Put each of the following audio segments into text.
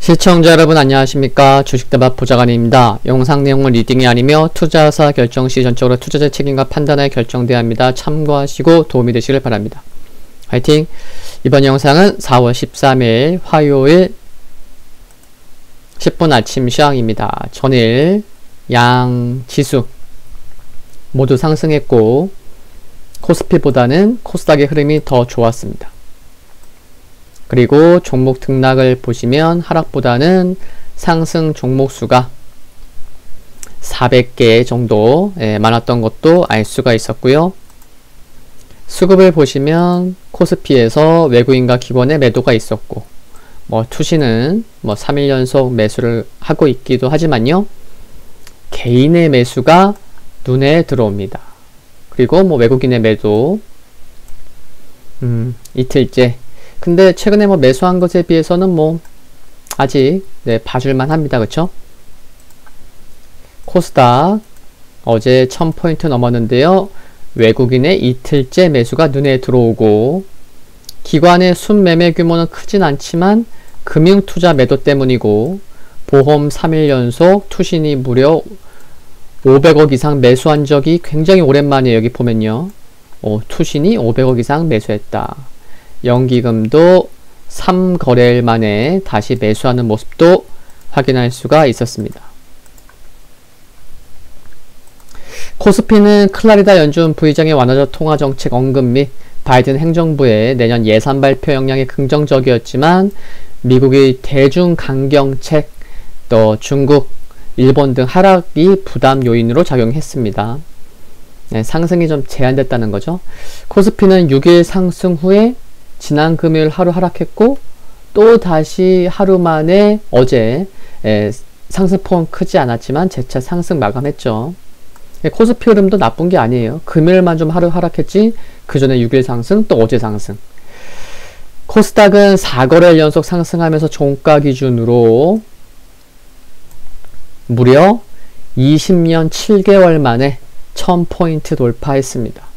시청자 여러분 안녕하십니까. 주식대박 보좌관입니다. 영상 내용은 리딩이 아니며 투자사 결정 시 전적으로 투자자의 책임과 판단에 결정되어야 합니다. 참고하시고 도움이 되시길 바랍니다. 화이팅! 이번 영상은 4월 13일 화요일 10분 아침 시황입니다. 전일 양 지수 모두 상승했고 코스피보다는 코스닥의 흐름이 더 좋았습니다. 그리고 종목 등락을 보시면 하락보다는 상승 종목 수가 400개 정도 많았던 것도 알 수가 있었고요. 수급을 보시면 코스피에서 외국인과 기관의 매도가 있었고 투시는 3일 연속 매수를 하고 있기도 하지만요. 개인의 매수가 눈에 들어옵니다. 그리고 외국인의 매도 이틀째. 근데 최근에 매수한 것에 비해서는 아직 봐줄만 합니다. 그쵸? 코스닥 어제 1000포인트 넘었는데요. 외국인의 이틀째 매수가 눈에 들어오고 기관의 순매매 규모는 크진 않지만 금융투자 매도 때문이고 보험 3일 연속 투신이 무려 500억 이상 매수한 적이 굉장히 오랜만이에요. 여기 보면요. 투신이 500억 이상 매수했다. 연기금도 3거래일 만에 다시 매수하는 모습도 확인할 수가 있었습니다. 코스피는 클라리다 연준 부의장의 완화적 통화정책 언급 및 바이든 행정부의 내년 예산 발표 역량이 긍정적이었지만 미국의 대중 강경책, 또 중국, 일본 등 하락이 부담 요인으로 작용했습니다. 상승이 좀 제한됐다는 거죠. 코스피는 6일 상승 후에 지난 금요일 하루 하락했고 또 다시 하루 만에 어제 상승폭은 크지 않았지만 재차 상승 마감했죠. 코스피 흐름도 나쁜 게 아니에요. 금요일만 좀 하루 하락했지 그 전에 6일 상승 또 어제 상승. 코스닥은 4거래일 연속 상승하면서 종가 기준으로 무려 20년 7개월 만에 1000포인트 돌파했습니다.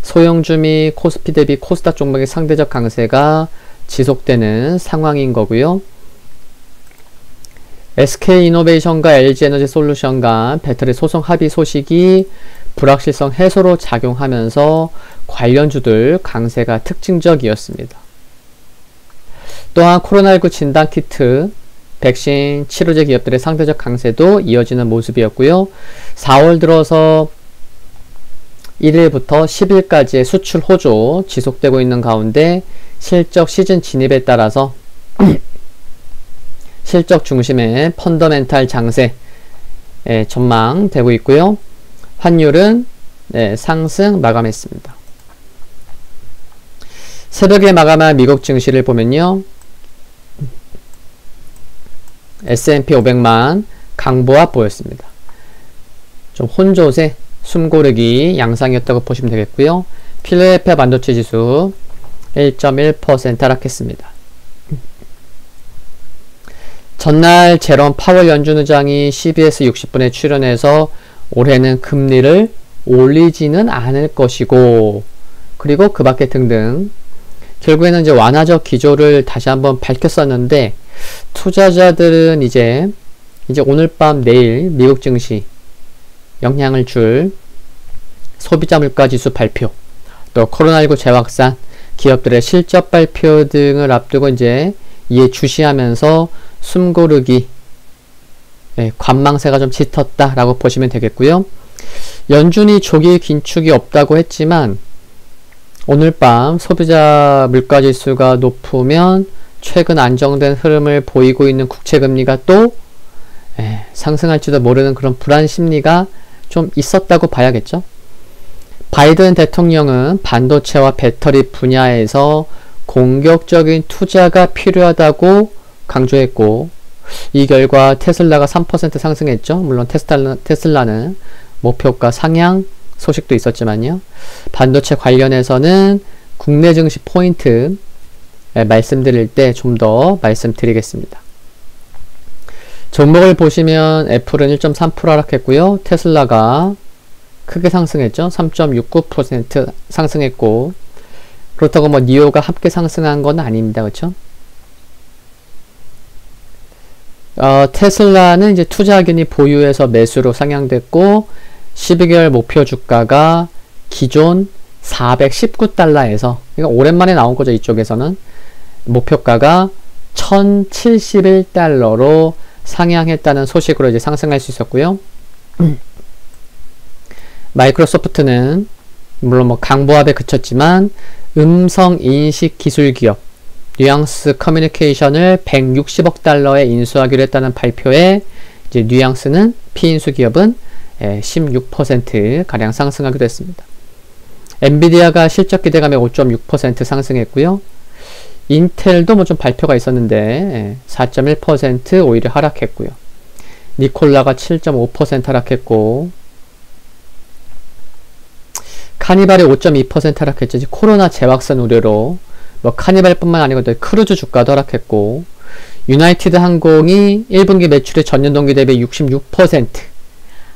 소형주 및 코스피 대비 코스닥 종목의 상대적 강세가 지속되는 상황인 거고요. SK이노베이션과 LG에너지솔루션 간 배터리 소송 합의 소식이 불확실성 해소로 작용하면서 관련주들 강세가 특징적이었습니다. 또한 코로나19 진단키트, 백신, 치료제 기업들의 상대적 강세도 이어지는 모습이었고요. 4월 들어서 1일부터 10일까지의 수출 호조 지속되고 있는 가운데 실적 시즌 진입에 따라서 실적 중심의 펀더멘탈 장세 전망되고 있고요. 환율은 상승 마감했습니다. 새벽에 마감한 미국 증시를 보면요. S&P 500만 강보합 보였습니다. 좀 혼조세 숨고르기 양상이었다고 보시면 되겠고요. 필라델피아 반도체 지수 1.1% 하락했습니다. 전날 제롬 파월 연준 의장이 CBS 60분에 출연해서 올해는 금리를 올리지는 않을 것이고 그리고 그 밖에 등등 결국에는 이제 완화적 기조를 다시 한번 밝혔었는데 투자자들은 이제 오늘 밤 내일 미국 증시 영향을 줄 소비자 물가 지수 발표, 또 코로나19 재확산, 기업들의 실적 발표 등을 앞두고 이제 이에 주시하면서 숨고르기, 관망세가 좀 짙었다라고 보시면 되겠고요. 연준이 조기 긴축이 없다고 했지만 오늘 밤 소비자 물가 지수가 높으면 최근 안정된 흐름을 보이고 있는 국채금리가 또 상승할지도 모르는 그런 불안 심리가 좀 있었다고 봐야겠죠. 바이든 대통령은 반도체와 배터리 분야에서 공격적인 투자가 필요하다고 강조했고 이 결과 테슬라가 3% 상승했죠. 물론 테슬라는 목표가 상향 소식도 있었지만요. 반도체 관련해서는 국내 증시 포인트 말씀드릴 때 좀 더 말씀드리겠습니다. 종목을 보시면 애플은 1.3% 하락했고요. 테슬라가 크게 상승했죠. 3.69% 상승했고 그렇다고 니오가 함께 상승한 건 아닙니다. 그렇죠? 테슬라는 이제 투자하기니 보유해서 매수로 상향됐고 12개월 목표 주가가 기존 419달러에서 그러니까 오랜만에 나온 거죠. 이쪽에서는 목표가가 1071달러로 상향했다는 소식으로 이제 상승할 수 있었고요. 마이크로소프트는 물론 뭐 강보합에 그쳤지만 음성 인식 기술 기업 뉘앙스 커뮤니케이션을 160억 달러에 인수하기로 했다는 발표에 이제 뉘앙스는 피인수 기업은 16% 가량 상승하기도 했습니다. 엔비디아가 실적 기대감에 5.6% 상승했고요. 인텔도 뭐 좀 발표가 있었는데 4.1% 오히려 하락했고요. 니콜라가 7.5% 하락했고 카니발이 5.2% 하락했죠. 코로나 재확산 우려로 뭐 카니발뿐만 아니고 또 크루즈 주가도 하락했고 유나이티드 항공이 1분기 매출의 전년 동기 대비 66%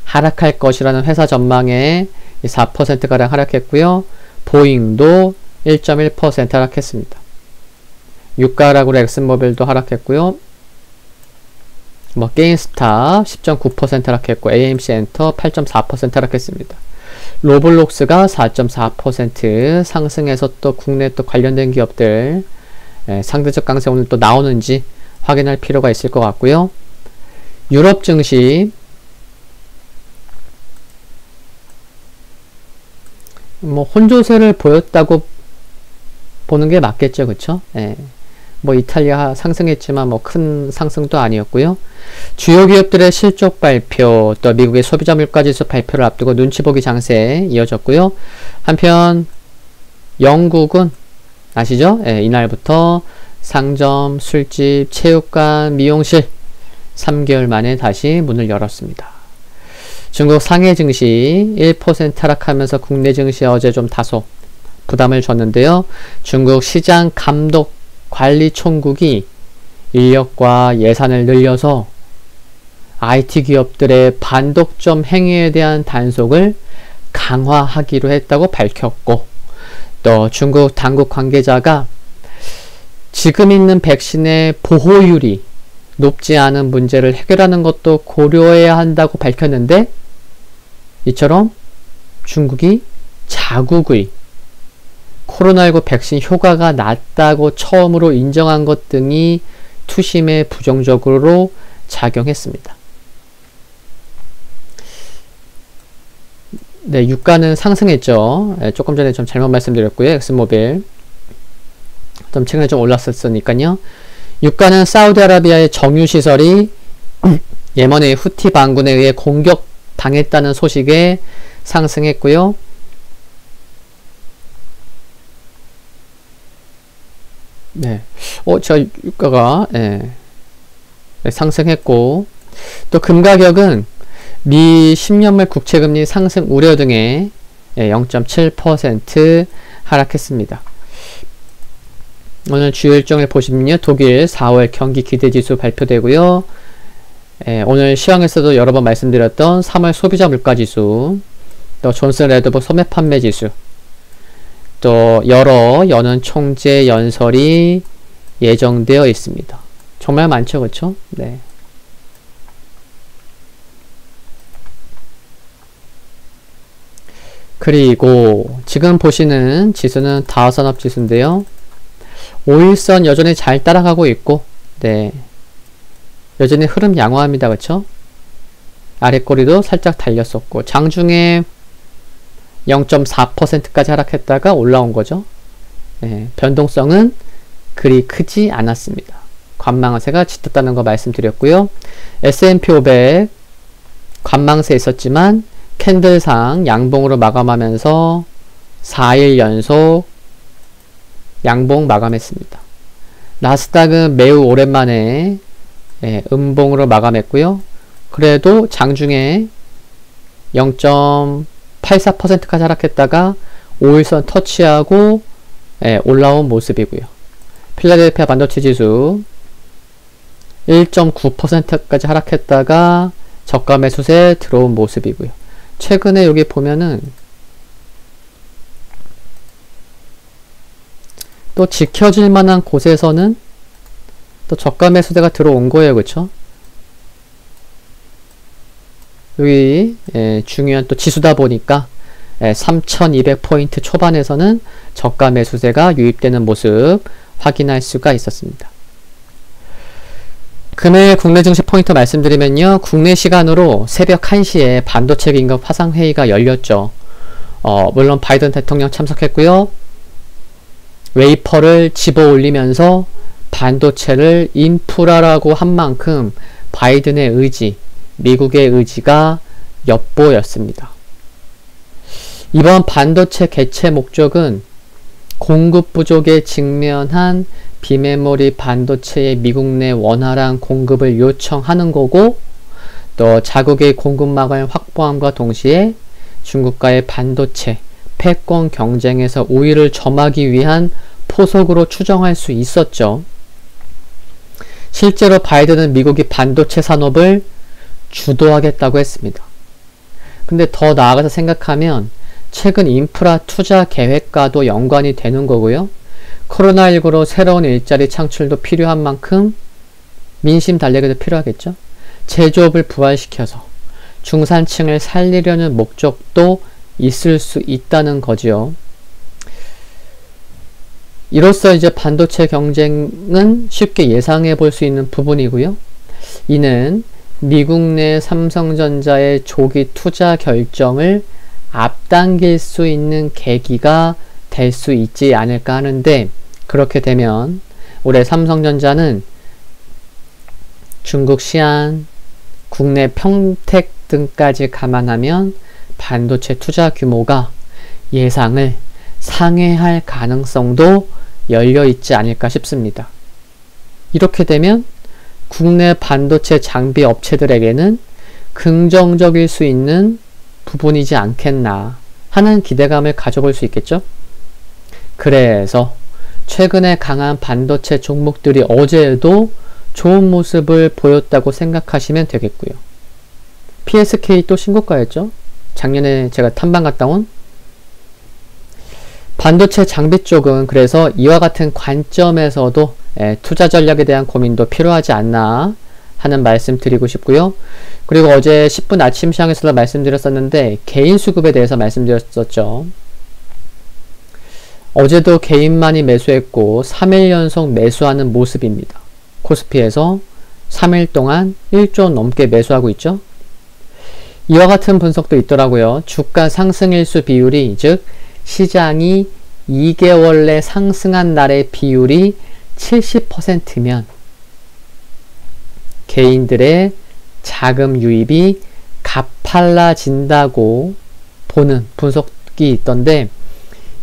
하락할 것이라는 회사 전망에 4%가량 하락했고요. 보잉도 1.1% 하락했습니다. 유가 하락으로 엑슨모빌도 하락했고요. 뭐 게임스탑 10.9% 하락했고 AMC 엔터 8.4% 하락했습니다. 로블록스가 4.4% 상승해서 또 국내 또 관련된 기업들 상대적 강세 오늘 또 나오는지 확인할 필요가 있을 것 같고요. 유럽 증시 뭐 혼조세를 보였다고 보는 게 맞겠죠, 그쵸? 뭐 이탈리아 상승했지만 뭐 큰 상승도 아니었고요. 주요 기업들의 실적 발표, 또 미국의 소비자 물가지수 발표를 앞두고 눈치 보기 장세 이어졌고요. 한편 영국은 아시죠? 이날부터 상점, 술집, 체육관, 미용실 3개월 만에 다시 문을 열었습니다. 중국 상해 증시 1% 하락하면서 국내 증시 어제 좀 다소 부담을 줬는데요. 중국 시장 감독 관리 총국이 인력과 예산을 늘려서 IT 기업들의 반독점 행위에 대한 단속을 강화하기로 했다고 밝혔고, 또 중국 당국 관계자가 지금 있는 백신의 보호율이 높지 않은 문제를 해결하는 것도 고려해야 한다고 밝혔는데, 이처럼 중국이 자국의 코로나19 백신 효과가 낮다고 처음으로 인정한 것 등이 투심에 부정적으로 작용했습니다. 네, 유가는 상승했죠. 조금 전에 좀 잘못 말씀드렸고요. 엑슨모빌 좀 최근에 좀 올랐었으니까요. 유가는 사우디아라비아의 정유시설이 예멘의 후티 반군에 의해 공격당했다는 소식에 상승했고요. 네, 제가 유가가 상승했고, 또 금 가격은 미 10년물 국채금리 상승 우려 등에 0.7% 하락했습니다. 오늘 주요 일정을 보시면요, 독일 4월 경기 기대지수 발표되고요. 오늘 시황에서도 여러 번 말씀드렸던 3월 소비자 물가지수, 또 존슨 레드버 소매 판매지수, 또 여러 연은 총재 연설이 예정되어 있습니다. 정말 많죠, 그렇죠? 네. 그리고 지금 보시는 지수는 다우산업 지수인데요. 5일선 여전히 잘 따라가고 있고, 네, 여전히 흐름 양호합니다, 그렇죠? 아랫꼬리도 살짝 달렸었고, 장중에 0.4%까지 하락했다가 올라온 거죠. 변동성은 그리 크지 않았습니다. 관망세가 짙었다는 거 말씀드렸고요. S&P 500 관망세 있었지만 캔들상 양봉으로 마감하면서 4일 연속 양봉 마감했습니다. 나스닥은 매우 오랜만에 음봉으로 마감했고요. 그래도 장중에 0.84%까지 하락했다가 5일선 터치하고 올라온 모습이고요. 필라델피아 반도체 지수 1.9%까지 하락했다가 저가 매수세 들어온 모습이고요. 최근에 여기 보면은 또 지켜질 만한 곳에서는 또 저가 매수세가 들어온 거예요, 그쵸? 여기 중요한 또 지수다 보니까 3200포인트 초반에서는 저가 매수세가 유입되는 모습 확인할 수가 있었습니다. 금일 국내 증시 포인트 말씀드리면요. 국내 시간으로 새벽 1시에 반도체 긴급 화상회의가 열렸죠. 물론 바이든 대통령 참석했고요. 웨이퍼를 집어 올리면서 반도체를 인프라라고 한 만큼 바이든의 의지, 미국의 의지가 엿보였습니다. 이번 반도체 개최 목적은 공급 부족에 직면한 비메모리 반도체의 미국 내 원활한 공급을 요청하는 거고, 또 자국의 공급망을 확보함과 동시에 중국과의 반도체 패권 경쟁에서 우위를 점하기 위한 포석으로 추정할 수 있었죠. 실제로 바이든은 미국이 반도체 산업을 주도하겠다고 했습니다. 근데 더 나아가서 생각하면 최근 인프라 투자 계획과도 연관이 되는 거고요. 코로나19로 새로운 일자리 창출도 필요한 만큼 민심 달래기도 필요하겠죠. 제조업을 부활시켜서 중산층을 살리려는 목적도 있을 수 있다는 거지요. 이로써 이제 반도체 경쟁은 쉽게 예상해 볼 수 있는 부분이고요. 이는 미국 내 삼성전자의 조기 투자 결정을 앞당길 수 있는 계기가 될 수 있지 않을까 하는데, 그렇게 되면 올해 삼성전자는 중국 시안, 국내 평택 등까지 감안하면 반도체 투자 규모가 예상을 상회할 가능성도 열려있지 않을까 싶습니다. 이렇게 되면 국내 반도체 장비 업체들에게는 긍정적일 수 있는 부분이지 않겠나 하는 기대감을 가져볼 수 있겠죠. 그래서 최근에 강한 반도체 종목들이 어제에도 좋은 모습을 보였다고 생각하시면 되겠고요. PSK 또 신고가였죠. 작년에 제가 탐방 갔다 온 반도체 장비 쪽은 그래서 이와 같은 관점에서도 투자 전략에 대한 고민도 필요하지 않나 하는 말씀 드리고 싶고요. 그리고 어제 10분 아침 시황에서도 말씀드렸었는데 개인 수급에 대해서 말씀드렸었죠. 어제도 개인만이 매수했고 3일 연속 매수하는 모습입니다. 코스피에서 3일 동안 1조 넘게 매수하고 있죠. 이와 같은 분석도 있더라고요. 주가 상승일수 비율이, 즉 시장이 2개월 내 상승한 날의 비율이 70%면 개인들의 자금 유입이 가팔라진다고 보는 분석이 있던데,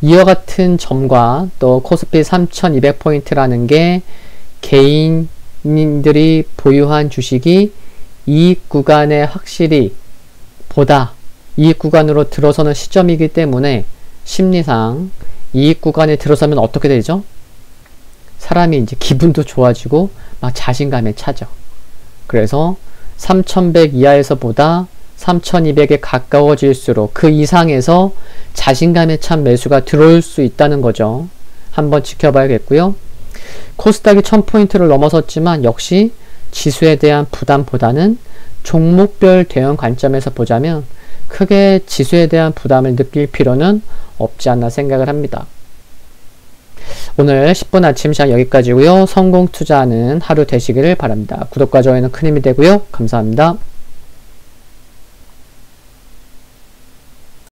이와 같은 점과 또 코스피 3200포인트라는 게 개인들이 보유한 주식이 이익 구간에 확실히 보다 이익 구간으로 들어서는 시점이기 때문에 심리상 이익 구간에 들어서면 어떻게 되죠? 사람이 이제 기분도 좋아지고 막 자신감에 차죠. 그래서 3100 이하에서 보다 3200에 가까워질수록 그 이상에서 자신감에 찬 매수가 들어올 수 있다는 거죠. 한번 지켜봐야겠고요. 코스닥이 1000포인트를 넘어섰지만 역시 지수에 대한 부담보다는 종목별 대응 관점에서 보자면 크게 지수에 대한 부담을 느낄 필요는 없지 않나 생각을 합니다. 오늘 10분 아침 시간 여기까지고요. 성공 투자하는 하루 되시기를 바랍니다. 구독과 좋아요는 큰 힘이 되고요. 감사합니다.